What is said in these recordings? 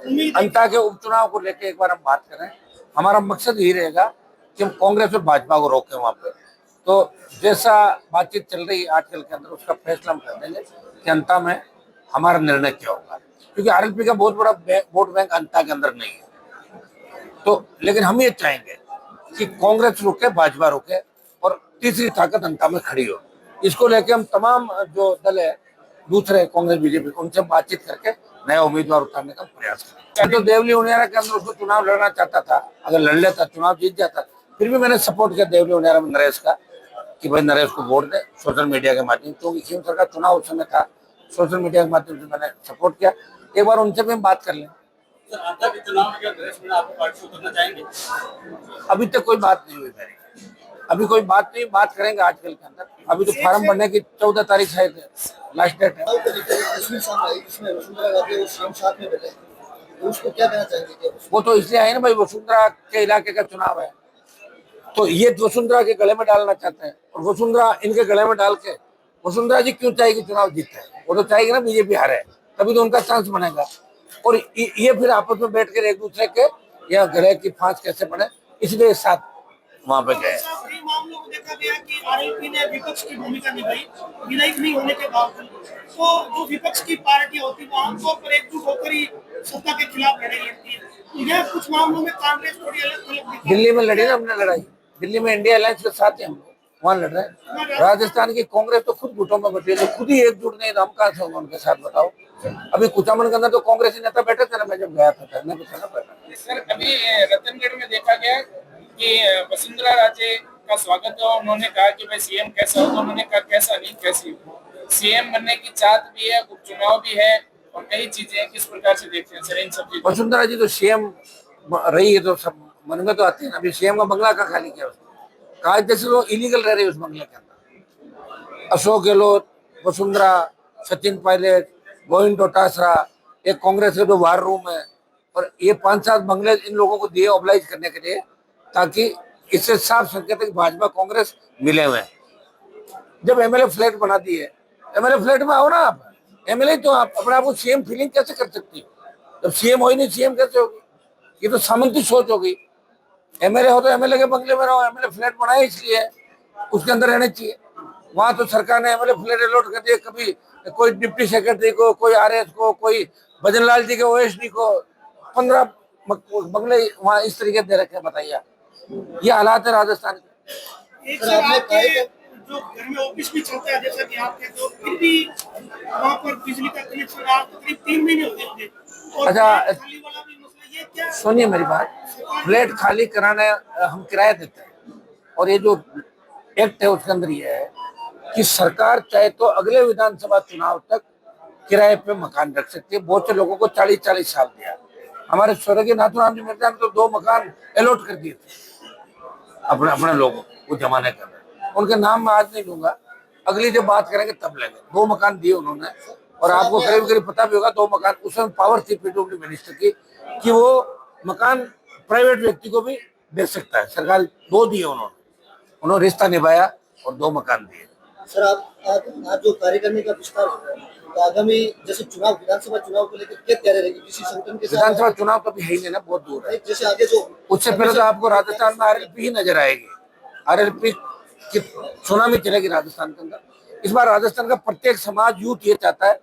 अंता के उपचुनाव को लेकर एक बार हम बात करें। हमारा मकसद यही रहेगा कि हम कांग्रेस और भाजपा को रोकें वहां पे। तो जैसा बातचीत चल रही है आजकल के अंदर, उसका फैसला हम कर देंगे कि अंता में हमारा निर्णय क्या होगा, क्योंकि आरएलपी का बहुत बड़ा वोट बैंक अंता के अंदर नहीं है। तो लेकिन हम ये चाहेंगे कि कांग्रेस रुके, भाजपा रुके और तीसरी ताकत अंता में खड़ी हो। इसको लेके हम तमाम जो दल है दूसरे कांग्रेस बीजेपी, उनसे बातचीत करके नया उम्मीदवार उतारने का प्रयास करें। तो देवली उनियारा के अंदर उसको चुनाव लड़ना चाहता था, अगर लड़ लेता चुनाव जीत जाता, फिर भी मैंने सपोर्ट किया देवली उनियारा में नरेश का कि भाई नरेश को वोट दे सोशल मीडिया के माध्यम, क्योंकि खेम सरकार चुनाव उस समय था, सोशल मीडिया के माध्यम से मैंने सपोर्ट किया। एक बार उनसे भी हम बात कर लें। अभी तक कोई बात नहीं हुई मेरी, अभी कोई बात नहीं, बात करेंगे आजकल के अंदर। अभी तो फार्म भरने की 14 तारीख है, लास्ट डेट है। उसको क्या कहना चाहेंगे? वो तो इसलिए है ना भाई, वसुंधरा के इलाके का चुनाव है, तो ये वसुंधरा के गले में डालना चाहते हैं और वसुंधरा इनके गले में डाल के, वसुंधरा जी क्यों चाहेगी चुनाव जीते? वो तो चाहेगी ना बीजेपी हारे, तभी तो उनका चांस बनेगा। और ये फिर आपस में बैठ कर एक दूसरे के या गले की फांस कैसे पड़े, इसलिए साथ वहां पे गए। कई मामलों में देखा गया कि आरएलपी ने विपक्ष की भूमिका निभाई, विधायक नहीं होने के बावजूद। तो जो विपक्ष की पार्टी होती है वो आमतौर पर एकजुट होकर ही सत्ता के खिलाफ लड़ाई लड़ती है। यह कुछ मामलों में कांग्रेस थोड़ी अलग थलग। दिल्ली में लड़ी ना हमने लड़ाई, दिल्ली में इंडिया अलायंस के साथ हम लोग वहां लड़ रहे हैं। राजस्थान की कांग्रेस तो खुद गुटों में बटी है, तो खुद ही एकजुट नहीं, तो हम कहाँ से होंगे उनके साथ बताओ। अभी कुचामन के अंदर तो कांग्रेसी नेता बैठे थे ना, मैं जब गया था धरने पे था ना बैठा। सर अभी रतनगढ़ में देखा गया कि वसुंधरा राजे का स्वागत हुआ, उन्होंने कहा कि भाई सीएम कैसा होगा, उन्होंने कहा कैसा नहीं कैसी हो। सीएम बनने की चाहत भी है, उपचुनाव भी है और कई चीजें, किस प्रकार से देखते हैं सर इन सब चीजों? वसुंधरा जी तो सीएम रही है, तो सब मन में तो आते हैं। अभी सीएम का बंगला का खाली किया उसने, कहा जैसे लोग इलीगल रह रहे हैं उस बंगले के अंदर। अशोक गहलोत, वसुंधरा, सचिन पायलट, गोविंद डोटासरा, एक कांग्रेस के जो वार रूम है, और ये 5-7 बंगले इन लोगों को दिए ऑब्लाइज करने के लिए, ताकि इससे साफ संकेत है कि भाजपा कांग्रेस मिले हुए हैं। जब एमएलए फ्लैट बना दिए, एमएलए फ्लैट में आओ ना आप, एमएलए तो आप अपने आप को सीएम फीलिंग कैसे कर सकती हो? जब सीएम हो ही नहीं, सीएम कैसे होगी? ये तो सामंती सोच होगी। एमएलए हो तो एमएलए के बंगले में रहो, एमएलए फ्लैट बनाए इसलिए उसके अंदर रहने चाहिए। वहां तो सरकार ने एमएलए फ्लैट अलॉट कर दिए, कभी कोई डिप्टी सेक्रेटरी को, कोई आरएस को, कोई भजनलाल जी के ओएसडी को 15 बंगले वहां इस तरीके दे रखे। बताइए, ये हालात है राजस्थान के। एक सर आपके जो घर में ऑफिस भी चलता है जैसा कि आपके, तो फिर भी वहाँ पर बिजली का कनेक्शन आप तकरीब 3 महीने हो गए। अच्छा खाली वाला भी मसला, ये क्या? सुनिए मेरी बात, फ्लैट खाली कराने हम किराया देते हैं, और ये जो एक्ट है उसके अंदर ये है कि सरकार चाहे तो अगले विधानसभा चुनाव तक किराए पे मकान रख सकती है। बहुत से लोगों को 40-40 साल दिया। हमारे स्वर्गीय नाथूराम जी मिर्जा ने तो 2 मकान अलॉट कर दिए थे अपने अपने लोगों को उस जमाने के अंदर। उनके नाम मैं आज नहीं लूंगा, अगली जब बात करेंगे तब लेंगे। 2 मकान दिए उन्होंने, और आपको करीब करीब पता भी होगा 2 मकान उस समय पावर थी पीडब्ल्यूडी मिनिस्टर की कि वो मकान प्राइवेट व्यक्ति को भी दे सकता है। सरकार 2 दिए उन्होंने रिश्ता निभाया और 2 मकान दिए। सर आप जो कार्य करने का विस्तार है, तो आगामी जैसे चुनाव, विधानसभा चुनाव को लेकर क्या तैयारी रहेगी? किसी संगठन के साथ? विधानसभा चुनाव तो अभी है ही नहीं ना, बहुत दूर है। जैसे आगे जो उससे पहले तो आपको राजस्थान में आरएलपी ही नजर आएगी। आरएलपी की सुनामी चलेगी राजस्थान के अंदर। इस बार राजस्थान का प्रत्येक समाज यूथ ये चाहता है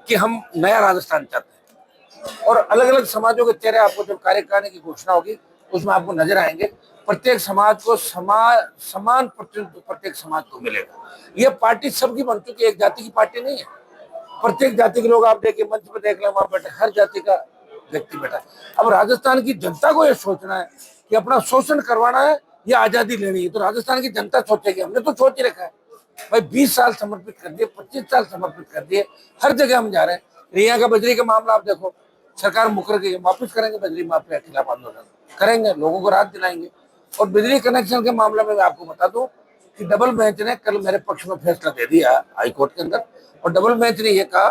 कि हम नया राजस्थान चाहते हैं, और अलग अलग समाजों के चेहरे आपको जब कार्यकारिणी की घोषणा होगी उसमें आपको नजर आएंगे। प्रत्येक समाज को समान प्रतिनिधित्व प्रत्येक समाज को मिलेगा। ये पार्टी सबकी बन चुकी है, एक जाति की पार्टी नहीं है। प्रत्येक जाति के लोग आप देखिए, मंच पे देख लें, वहां बैठे हर जाति का व्यक्ति बैठा है। अब राजस्थान की जनता को यह सोचना है कि अपना शोषण करवाना है या आजादी लेनी है, तो राजस्थान की जनता सोचेगी। हमने तो सोच ही रखा है भाई, 20 साल समर्पित कर दिए, 25 साल समर्पित कर दिए, हर जगह हम जा रहे हैं। यहाँ का बजरी का मामला आप देखो, सरकार मुकर गई, वापिस करेंगे बजरी माफिया के खिलाफ आंदोलन करेंगे, लोगों को राहत दिलाएंगे। और बिजली कनेक्शन के मामले में मैं आपको बता दूं कि डबल बेंच ने कल मेरे पक्ष में फैसला दे दिया हाईकोर्ट के अंदर, और डबल बेंच ने यह कहा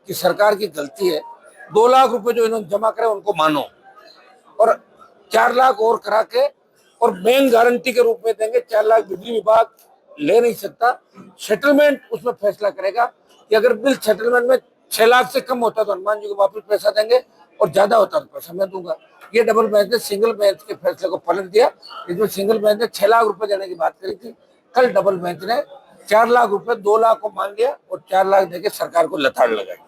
कि सरकार की गलती है, 2 लाख रुपए जो इन्होंने जमा करे उनको मानो, और 4 लाख और करा के और बैंक गारंटी के रूप में देंगे। 4 लाख बिजली विभाग ले नहीं सकता, सेटलमेंट उसमें फैसला करेगा कि अगर बिल सेटलमेंट में 6 लाख से कम होता तो हनुमान जी को वापस पैसा देंगे, और ज्यादा होता तो पैसा मैं दूंगा। ये डबल बेंच ने सिंगल बेंच के फैसले को पलट दिया। इसमें सिंगल बेंच ने 6 लाख रुपए देने की बात करी थी, कल डबल बेंच ने 4 लाख रुपए 2 लाख को मान लिया और 4 लाख देके सरकार को लताड़ लगाई।